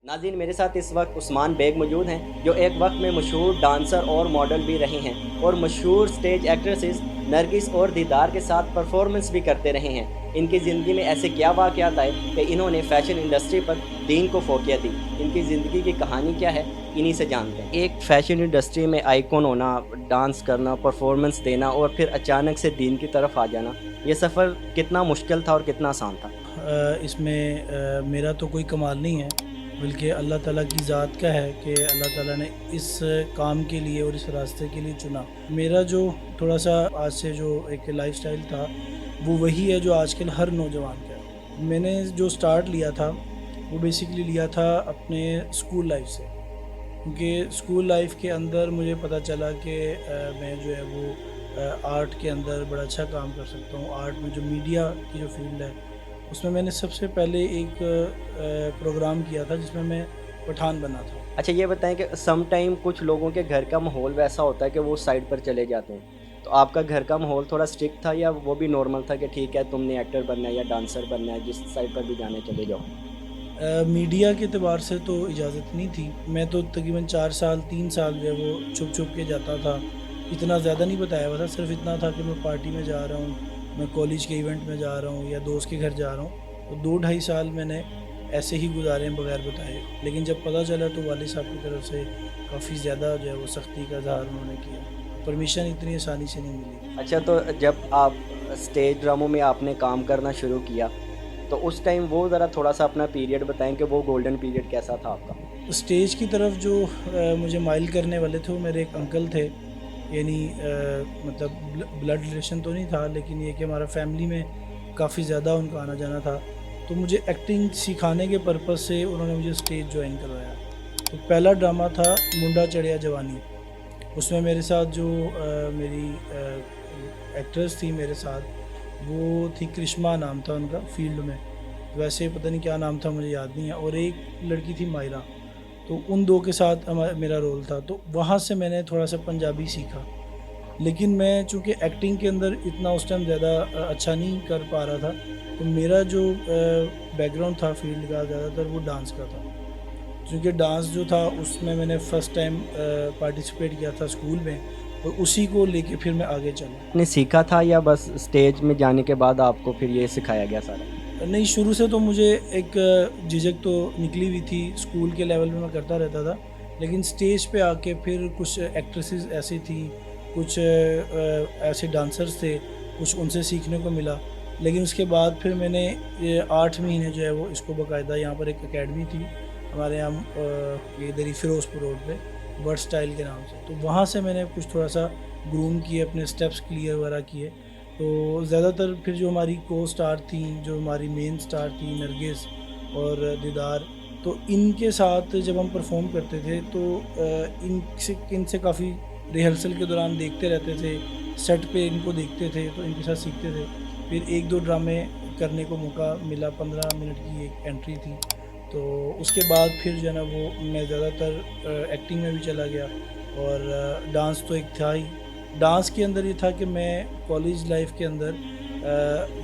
नाज़रीन, मेरे साथ इस वक्त उस्मान बेग मौजूद हैं, जो एक वक्त में मशहूर डांसर और मॉडल भी रही हैं और मशहूर स्टेज एक्ट्रेसेस नरगिस और दीदार के साथ परफॉर्मेंस भी करते रहे हैं। इनकी ज़िंदगी में ऐसे क्या वाक़यात आए कि इन्होंने फ़ैशन इंडस्ट्री पर दीन को फ़ोकियत दी। इनकी ज़िंदगी की कहानी क्या है, इन्हीं से जानते हैं। एक फ़ैशन इंडस्ट्री में आइकॉन होना, डांस करना, परफॉर्मेंस देना और फिर अचानक से दीन की तरफ आ जाना, ये सफ़र कितना मुश्किल था और कितना आसान था? इसमें मेरा तो कोई कमाल नहीं है, बल्कि अल्लाह ताला की ज़ात का है कि अल्लाह ताला ने इस काम के लिए और इस रास्ते के लिए चुना। मेरा जो थोड़ा-सा आज से जो एक लाइफ़स्टाइल था, वो वही है जो आजकल हर नौजवान का है। मैंने जो स्टार्ट लिया था, वो बेसिकली लिया था अपने स्कूल लाइफ़ से, क्योंकि स्कूल लाइफ़ के अंदर मुझे पता चला कि मैं जो है वो आर्ट के अंदर बड़ा अच्छा काम कर सकता हूँ। आर्ट में जो मीडिया की जो फ़ील्ड है, उसमें मैंने सबसे पहले एक प्रोग्राम किया था जिसमें मैं पठान बना था। अच्छा, ये बताएँ कि सम टाइम कुछ लोगों के घर का माहौल वैसा होता है कि वो साइड पर चले जाते हैं। तो आपका घर का माहौल थोड़ा स्ट्रिक्ट था या वो भी नॉर्मल था कि ठीक है, तुमने एक्टर बनना है या डांसर बनना है, जिस साइड पर भी जाने चले जाओ? मीडिया के एतबार से तो इजाज़त नहीं थी। मैं तो तकरीबन 4 साल 3 साल जो है वो छुप-छुप के जाता था। इतना ज़्यादा नहीं बताया हुआ था, सिर्फ़ इतना था कि मैं पार्टी में जा रहा हूँ, मैं कॉलेज के इवेंट में जा रहा हूँ या दोस्त के घर जा रहा हूँ। तो 2 ढाई साल मैंने ऐसे ही गुज़ारे हैं बगैर बताए। लेकिन जब पता चला तो वालिद साहब की तरफ से काफ़ी ज़्यादा जो है वो सख्ती का इज़हार उन्होंने किया। परमिशन इतनी आसानी से नहीं मिली। अच्छा, तो जब आप स्टेज ड्रामों में आपने काम करना शुरू किया, तो उस टाइम वो ज़रा थोड़ा-सा अपना पीरियड बताएँ कि वो गोल्डन पीरियड कैसा था आपका? स्टेज की तरफ जो मुझे माइल करने वाले थे वो मेरे एक अंकल थे, यानी मतलब ब्लड रिलेशन तो नहीं था, लेकिन ये कि हमारा फैमिली में काफ़ी ज़्यादा उनका आना जाना था। तो मुझे एक्टिंग सिखाने के पर्पज़ से उन्होंने मुझे स्टेज ज्वाइन करवाया। तो पहला ड्रामा था मुंडा चढ़िया जवानी। उसमें मेरे साथ जो मेरी एक्ट्रेस थी मेरे साथ, वो थी करिश्मा नाम था उनका फ़ील्ड में। वैसे पता नहीं क्या नाम था, मुझे याद नहीं है, और एक लड़की थी मायरा। तो उन 2 के साथ मेरा रोल था। तो वहाँ से मैंने थोड़ा-सा पंजाबी सीखा। लेकिन मैं चूँकि एक्टिंग के अंदर इतना उस टाइम ज़्यादा अच्छा नहीं कर पा रहा था, तो मेरा जो बैकग्राउंड था फ़ील्ड का ज़्यादातर वो डांस का था। चूँकि डांस जो था उसमें मैंने फ़र्स्ट टाइम पार्टिसिपेट किया था स्कूल में, और उसी को लेके फिर मैं आगे चला। आपने सीखा था या बस स्टेज में जाने के बाद आपको फिर ये सिखाया गया सारा? नहीं, शुरू से तो मुझे एक झिझक तो निकली हुई थी, स्कूल के लेवल पे मैं करता रहता था। लेकिन स्टेज पे आके फिर कुछ एक्ट्रेसेस ऐसी थी, कुछ ऐसे डांसर्स थे, कुछ उनसे सीखने को मिला। लेकिन उसके बाद फिर मैंने ये 8 महीने जो है वो इसको बाकायदा, यहाँ पर एक अकेडमी थी हमारे यहाँ ये इधर ही फ़िरोज़पुर रोड पे, वर्ड स्टाइल के नाम से। तो वहाँ से मैंने कुछ थोड़ा-सा ग्रूम किए, अपने स्टेप्स क्लियर वगैरह किए। तो ज़्यादातर फिर जो हमारी को स्टार थी, जो हमारी मेन स्टार थी नरगिस और दीदार, तो इनके साथ जब हम परफ़ॉर्म करते थे तो इनसे काफ़ी रिहर्सल के दौरान देखते रहते थे, सेट पे इनको देखते थे, तो इनके साथ सीखते थे। फिर 1-2 ड्रामे करने को मौका मिला, 15 मिनट की एक एंट्री थी। तो उसके बाद फिर जो है ना वो मैं ज़्यादातर एक्टिंग में भी चला गया, और डांस तो एक था ही। डांस के अंदर ये था कि मैं कॉलेज लाइफ के अंदर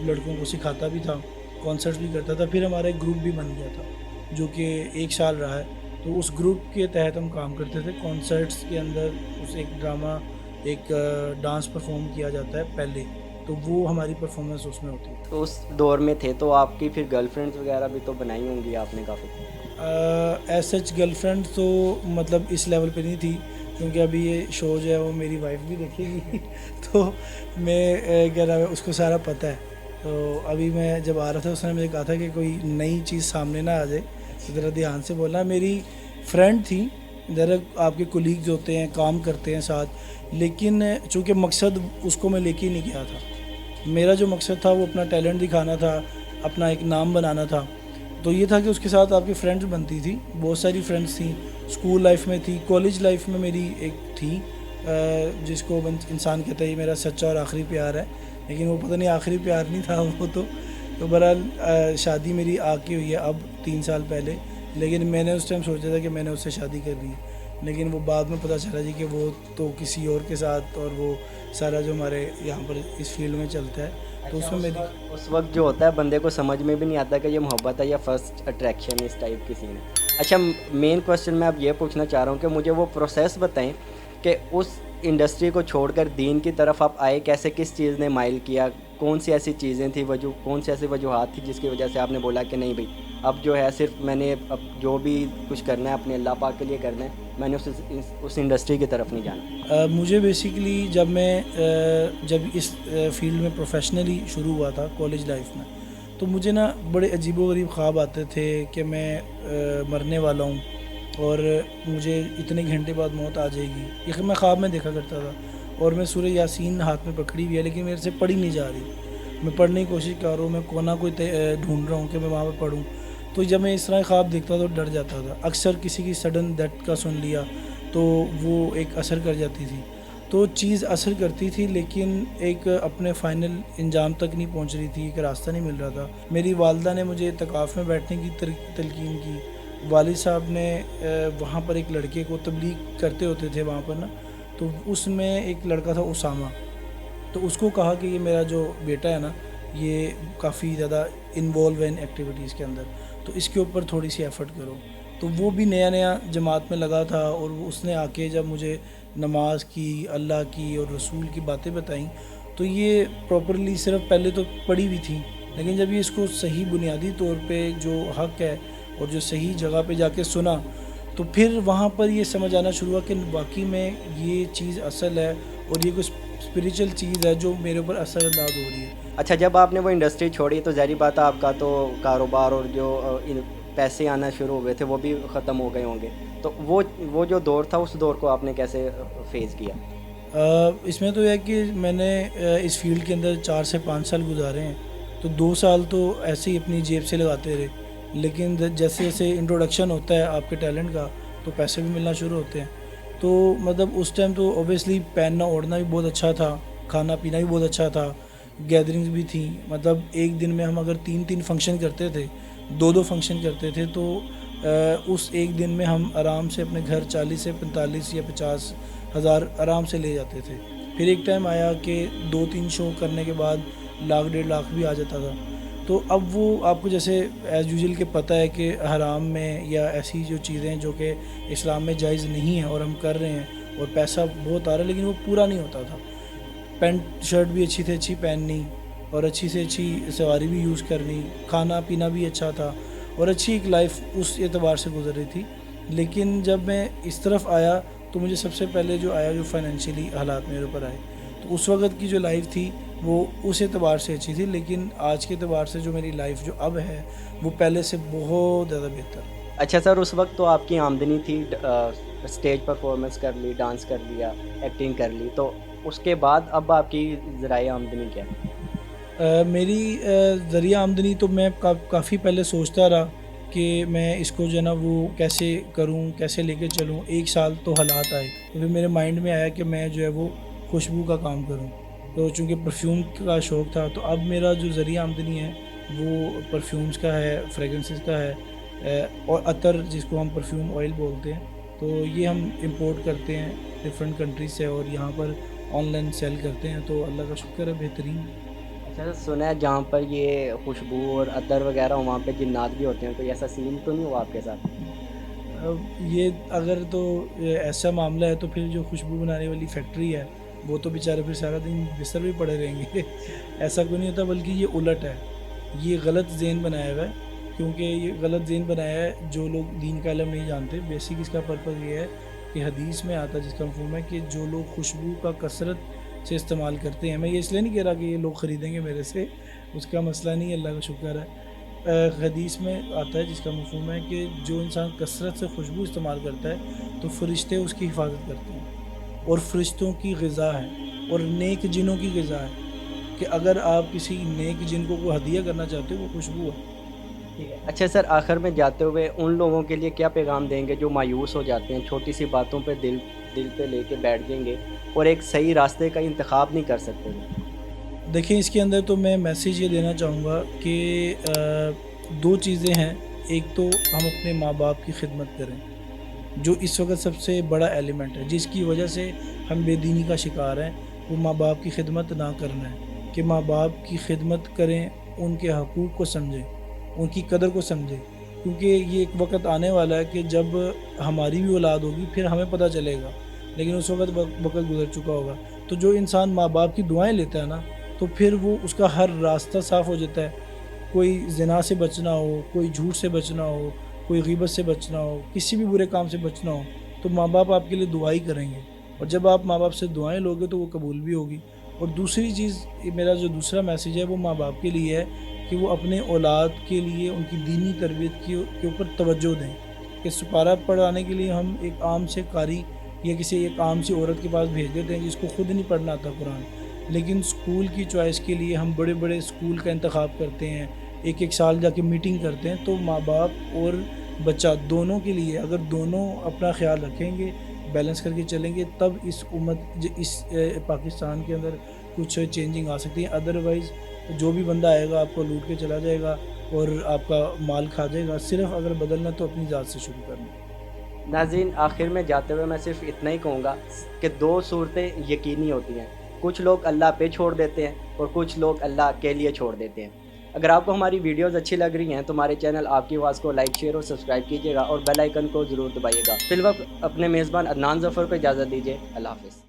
लड़कों को सिखाता भी था, कॉन्सर्ट्स भी करता था। फिर हमारा एक ग्रुप भी बन गया था, जो कि 1 साल रहा है। तो उस ग्रुप के तहत हम काम करते थे। कॉन्सर्ट्स के अंदर उस एक ड्रामा, एक डांस परफ़ॉर्म किया जाता है पहले, तो वो हमारी परफ़ॉर्मेंस उसमें होती थी। तो उस दौर में थे तो आपकी फिर गर्लफ्रेंड्स वगैरह भी तो बनाई होंगी आपने काफ़ी? एज़ सच गर्लफ्रेंड तो मतलब इस लेवल पे नहीं थी, क्योंकि अभी ये शो जो है वो मेरी वाइफ़ भी देखेगी तो मैं क्या नाम है, उसको सारा पता है। तो अभी मैं जब आ रहा था उसने मुझे कहा था कि कोई नई चीज़ सामने ना आ जाए, तो ज़रा ध्यान से बोलना। मेरी फ्रेंड थी, ज़रा आपके कोलीग्स होते हैं, काम करते हैं साथ, लेकिन चूँकि मकसद उसको मैं लेके ही नहीं गया था। मेरा जो मकसद था वो अपना टैलेंट दिखाना था, अपना एक नाम बनाना था। तो ये था कि उसके साथ आपकी फ्रेंड्स बनती थी, बहुत सारी फ्रेंड्स थी, स्कूल लाइफ में थी, कॉलेज लाइफ में मेरी एक थी जिसको इंसान कहता है ये मेरा सच्चा और आखिरी प्यार है, लेकिन वो पता नहीं आखिरी प्यार नहीं था वो तो बहरहाल शादी मेरी आके हुई है अब 3 साल पहले। लेकिन मैंने उस टाइम सोचा था कि मैंने उससे शादी कर ली है, लेकिन वो बाद में पता चला जी कि वो तो किसी और के साथ, और वो सारा जो हमारे यहाँ पर इस फील्ड में चलता है, तो अच्छा, उसमें मेरी उस वक़्त जो होता है बंदे को समझ में भी नहीं आता कि ये मोहब्बत है या फर्स्ट अट्रैक्शन, इस टाइप की सीन है। अच्छा, मेन क्वेश्चन मैं अब ये पूछना चाह रहा हूँ कि मुझे वो प्रोसेस बताएं कि उस इंडस्ट्री को छोड़कर दीन की तरफ आप आए कैसे, किस चीज़ ने माइल किया, कौन सी ऐसी चीज़ें थी, कौन सी ऐसी वजूहात थी जिसकी वजह से आपने बोला कि नहीं भाई, अब जो है सिर्फ मैंने अब जो भी कुछ करना है अपने अल्लाह पाक के लिए करना है, मैंने उस इंडस्ट्री की तरफ नहीं जाना। मुझे बेसिकली जब इस फील्ड में प्रोफेशनली शुरू हुआ था कॉलेज लाइफ में, तो मुझे ना बड़े अजीबोगरीब ख्वाब आते थे कि मैं मरने वाला हूँ और मुझे इतने घंटे बाद मौत आ जाएगी। ये मैं ख्वाब में देखा करता था और मैं सूरह यासीन हाथ में पकड़ी हुई है लेकिन मेरे से पढ़ी नहीं जा रही। मैं पढ़ने की कोशिश कर रहा हूँ, मैं कोई ना कोई ढूंढ रहा हूँ कि मैं वहाँ पर पढ़ूँ। तो जब मैं इस तरह ख्वाब देखता था तो डर जाता था। अक्सर किसी की सडन डेथ का सुन लिया तो वो एक असर कर जाती थी, तो चीज़ असर करती थी लेकिन एक अपने फ़ाइनल इंजाम तक नहीं पहुंच रही थी, एक रास्ता नहीं मिल रहा था। मेरी वालदा ने मुझे इत्तिकाफ़ में बैठने की तलकीन की। वालिद साहब ने वहाँ पर एक लड़के को तबलीग करते होते थे वहाँ पर ना, तो उसमें एक लड़का था उसामा, तो उसको कहा कि ये मेरा जो बेटा है ना ये काफ़ी ज़्यादा इन्वॉल्व है इन एक्टिविटीज़ के अंदर, तो इसके ऊपर थोड़ी सी एफ़र्ट करो। तो वो भी नया नया जमात में लगा था और उसने आके जब मुझे नमाज की, अल्लाह की और रसूल की बातें बताई, तो ये प्रॉपरली सिर्फ पहले तो पढ़ी हुई थी, लेकिन जब ये इसको सही बुनियादी तौर पे जो हक़ है और जो सही जगह पे जाके सुना, तो फिर वहाँ पर ये समझ आना शुरू हुआ कि वाकई में ये चीज़ असल है और ये कुछ स्पिरिचुअल चीज़ है जो मेरे ऊपर असर अंदाज हो रही है। अच्छा, जब आपने वो इंडस्ट्री छोड़ी तो ज़ाहिर बात है आपका तो कारोबार और जो पैसे आना शुरू हुए थे वो भी ख़त्म हो गए होंगे, तो वो जो दौर था उस दौर को आपने कैसे फेस किया? इसमें तो यह है कि मैंने इस फील्ड के अंदर 4 से 5 साल गुजारे हैं, तो 2 साल तो ऐसे ही अपनी जेब से लगाते रहे, लेकिन जैसे जैसे इंट्रोडक्शन होता है आपके टैलेंट का तो पैसे भी मिलना शुरू होते हैं। तो मतलब उस टाइम तो ऑब्वियसली पहनना ओढ़ना भी बहुत अच्छा था, खाना पीना भी बहुत अच्छा था, गैदरिंग्स भी थी। मतलब एक दिन में हम अगर 3-3 फंक्शन करते थे, 2-2 फंक्शन करते थे, तो उस एक दिन में हम आराम से अपने घर 40 से 45 या 50 हज़ार आराम से ले जाते थे। फिर एक टाइम आया कि 2-3 शो करने के बाद लाख 1.5 लाख भी आ जाता था। तो अब वो आपको जैसे एज़ यूजुअल के पता है कि हराम में या ऐसी जो चीज़ें जो कि इस्लाम में जायज़ नहीं है और हम कर रहे हैं और पैसा बहुत आ रहा है लेकिन वो पूरा नहीं होता था। पैंट शर्ट भी अच्छी से अच्छी पहननी और अच्छी से अच्छी सवारी भी यूज़ करनी, खाना पीना भी अच्छा था और अच्छी एक लाइफ उस एतबार से गुजर रही थी। लेकिन जब मैं इस तरफ आया तो मुझे सबसे पहले जो आया जो फाइनेंशियली हालात मेरे ऊपर आए, तो उस वक़्त की जो लाइफ थी वो उस एतबार से अच्छी थी, लेकिन आज के एतबार से जो मेरी लाइफ जो अब है वो पहले से बहुत ज़्यादा बेहतर है। अच्छा सर, उस वक्त तो आपकी आमदनी थी, स्टेज परफॉर्मेंस कर ली, डांस कर लिया, एक्टिंग कर ली, तो उसके बाद अब आपकी ज़राए आमदनी क्या है? मेरी ज़रिया आमदनी तो मैं काफ़ी पहले सोचता रहा कि मैं इसको जो है ना वो कैसे करूं, कैसे लेके चलूं। एक साल तो हालात आए तो फिर मेरे माइंड में आया कि मैं जो है वो खुशबू का काम करूं। तो चूँकि परफ्यूम का शौक़ था तो अब मेरा जो ज़रिया आमदनी है वो परफ्यूम्स का है, फ्रेगरेंसेस का है, और अतर जिसको हम परफ्यूम ऑयल बोलते हैं। तो ये हम इंपोर्ट करते हैं डिफरेंट कंट्रीज से और यहाँ पर ऑनलाइन सेल करते हैं, तो अल्लाह का शुक्र है बेहतरीन। अच्छा सर, सुना है जहाँ पर ये खुशबू और अतर वगैरह वहाँ पे जिन्नात भी होते हैं, तो ऐसा सीन तो नहीं हुआ आपके साथ? अब ये अगर तो ये ऐसा मामला है तो फिर जो खुशबू बनाने वाली फैक्ट्री है वो तो बेचारे फिर सारा दिन बिस्तर भी पड़े रहेंगे। ऐसा कोई नहीं होता, बल्कि ये उलट है, ये गलत ज़हन बनाया हुआ है। क्योंकि ये गलत ज़हन बनाया है जो लोग दीन का इल्म नहीं जानते। बेसिक इसका पर्पज़ ये है कि हदीस में आता है जिसका मफ़हूम है कि जो लोग खुशबू का कसरत से इस्तेमाल करते हैं, मैं ये इसलिए नहीं कह रहा कि ये लोग ख़रीदेंगे मेरे से, उसका मसला नहीं है, अल्लाह का शुक्र है। हदीस में आता है जिसका मफ़हूम है कि जो इंसान कसरत से खुशबू इस्तेमाल करता है तो फ़रिश्ते उसकी हिफाजत करते हैं और फ़रिश्तों की ग़िज़ा है और नेक जिनों की ग़िज़ा है कि अगर आप किसी नेक जिन को हदिया करना चाहते हो वो खुशबू है। ठीक है। अच्छा सर, आखिर में जाते हुए उन लोगों के लिए क्या पैगाम देंगे जो मायूस हो जाते हैं, छोटी सी बातों पे दिल दिल पे लेके बैठ जाएंगे और एक सही रास्ते का इंतखाब नहीं कर सकते? देखिए, इसके अंदर तो मैं मैसेज ये देना चाहूँगा कि 2 चीज़ें हैं। एक तो हम अपने माँ बाप की खिदमत करें, जो इस वक्त सबसे बड़ा एलिमेंट है जिसकी वजह से हम बेदीनी का शिकार हैं। वो माँ बाप की खिदमत ना करना है कि माँ बाप की खिदमत करें, उनके हकूक़ को समझें, उनकी कदर को समझें। کیونکہ یہ ایک وقت آنے والا ہے کہ جب ہماری بھی اولاد ہوگی پھر ہمیں پتہ چلے گا، لیکن اس وقت گزر چکا ہوگا۔ تو جو انسان ماں باپ کی دعائیں لیتا ہے نا، تو پھر وہ اس کا ہر راستہ صاف ہو جاتا ہے۔ کوئی زنا سے بچنا ہو، کوئی جھوٹ سے بچنا ہو، کوئی غیبت سے بچنا ہو، کسی بھی برے کام سے بچنا ہو، تو ماں باپ آپ کے لیے دعا ہی کریں گے، اور جب آپ ماں باپ سے دعائیں لوگے تو وہ قبول بھی ہوگی۔ اور دوسری چیز، میرا جو دوسرا میسیج ہے وہ ماں باپ کے لیے ہے کہ وہ اپنے اولاد کے لیے ان کی دینی تربیت کے اوپر توجہ دیں، کہ سپارہ پڑھانے کے لیے ہم ایک عام سے قاری یا کسی ایک عام سی عورت کے پاس بھیج دیتے ہیں جس کو خود نہیں پڑھنا آتا قرآن، لیکن اسکول کی چوائس کے لیے ہم بڑے بڑے اسکول کا انتخاب کرتے ہیں، ایک ایک سال جا کے میٹنگ کرتے ہیں۔ تو ماں باپ اور بچہ دونوں کے لیے اگر دونوں اپنا خیال رکھیں گے، بیلنس کر کے چلیں گے، تب اس پاکستان کے اندر کچھ چینجنگ آ سکتی ہے۔ ادروائز جو بھی بندہ آئے گا آپ کو لوٹ کے چلا جائے گا اور آپ کا مال کھا جائے گا۔ صرف اگر بدلنا تو اپنی ذات سے شروع کرنا۔ ناظرین، آخر میں جاتے ہوئے میں صرف اتنا ہی کہوں گا کہ دو صورتیں یقینی ہوتی ہیں، کچھ لوگ اللہ پہ چھوڑ دیتے ہیں اور کچھ لوگ اللہ کے لیے چھوڑ دیتے ہیں۔ اگر آپ کو ہماری ویڈیوز اچھی لگ رہی ہیں تو ہمارے چینل آپ کی آواز کو لائک، شیئر اور سبسکرائب کیجیے گا، اور بیل آئیکن کو ضرور دبائیے گا۔ فی الوقت اپنے میزبان عدنان ظفر کو اجازت دیجیے۔ اللہ حافظ۔